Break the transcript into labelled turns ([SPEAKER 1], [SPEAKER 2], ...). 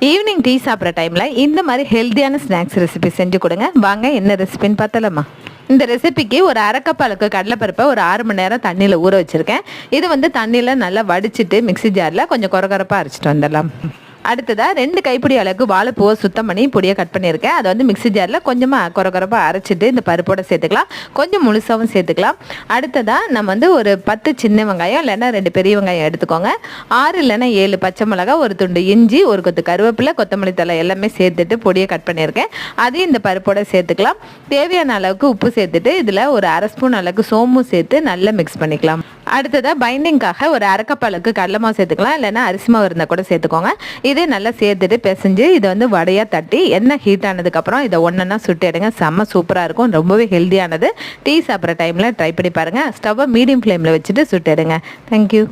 [SPEAKER 1] Evening tea சாப்பிட்ற டைமில் இந்த மாதிரி ஹெல்த்தியான ஸ்நாக்ஸ் ரெசிபி செஞ்சு கொடுங்க. வாங்க என்ன ரெசிபின்னு பார்த்தலாமா? இந்த ரெசிபிக்கு ஒரு அரை கப் அளவுக்கு கடலைப்பருப்பை ஒரு 6 மணி நேரம் தண்ணியில் ஊற வச்சுருக்கேன். இது வந்து தண்ணியில் நல்லா வடிச்சிட்டு மிக்ஸி ஜாரில் கொஞ்சம் கொரகொரப்பாக அரைச்சிட்டு வந்துடலாம். அடுத்ததாக 2 கைப்பிடி அளவுக்கு வாழைப்பூவை சுத்தம் பண்ணி பொடியை கட் பண்ணியிருக்கேன். அதை வந்து மிக்ஸி ஜாரில் கொஞ்சமாக கொரகொரப்பாக அரைச்சிட்டு இந்த பருப்போடு சேர்த்துக்கலாம். கொஞ்சம் முழுசாகவும் சேர்த்துக்கலாம். அடுத்ததாக நம்ம வந்து ஒரு 10 சின்ன வெங்காயம் இல்லைன்னா 2 பெரிய வெங்காயம் எடுத்துக்கோங்க. 6 இல்லைன்னா 7 பச்சை மிளகா, ஒரு துண்டு இஞ்சி, ஒரு கொத்து கருவேப்பிலை, கொத்தமல்லி தழை எல்லாமே சேர்த்துட்டு பொடியை கட் பண்ணியிருக்கேன். அதையும் இந்த பருப்போடு சேர்த்துக்கலாம். தேவையான அளவுக்கு உப்பு சேர்த்துட்டு இதில் ஒரு அரை ஸ்பூன் அளவுக்கு சோம்பும் சேர்த்து நல்லா மிக்ஸ் பண்ணிக்கலாம். அடுத்ததாக பைண்டிங்காக ஒரு அரை கப் அளவுக்கு கடலை மாவு சேர்த்துக்கலாம். இல்லைன்னா அரிசி மாவு இருந்தால் கூட சேர்த்துக்கோங்க. இதே நல்லா சேர்த்துட்டு பிசைஞ்சு இதை வந்து வடையாக தட்டி எண்ணெய் ஹீட் ஆனதுக்கப்புறம் இதை ஒன்றா சுட்டு எடுங்க. செம்ம சூப்பராக இருக்கும். ரொம்பவே ஹெல்த்தியானது. டீ சாப்பிட்ற டைமில் ட்ரை பண்ணி பாருங்கள். ஸ்டவ்வை மீடியம் ஃப்ளேமில் வச்சுட்டு சுட்டு எடுங்க. தேங்க்யூ.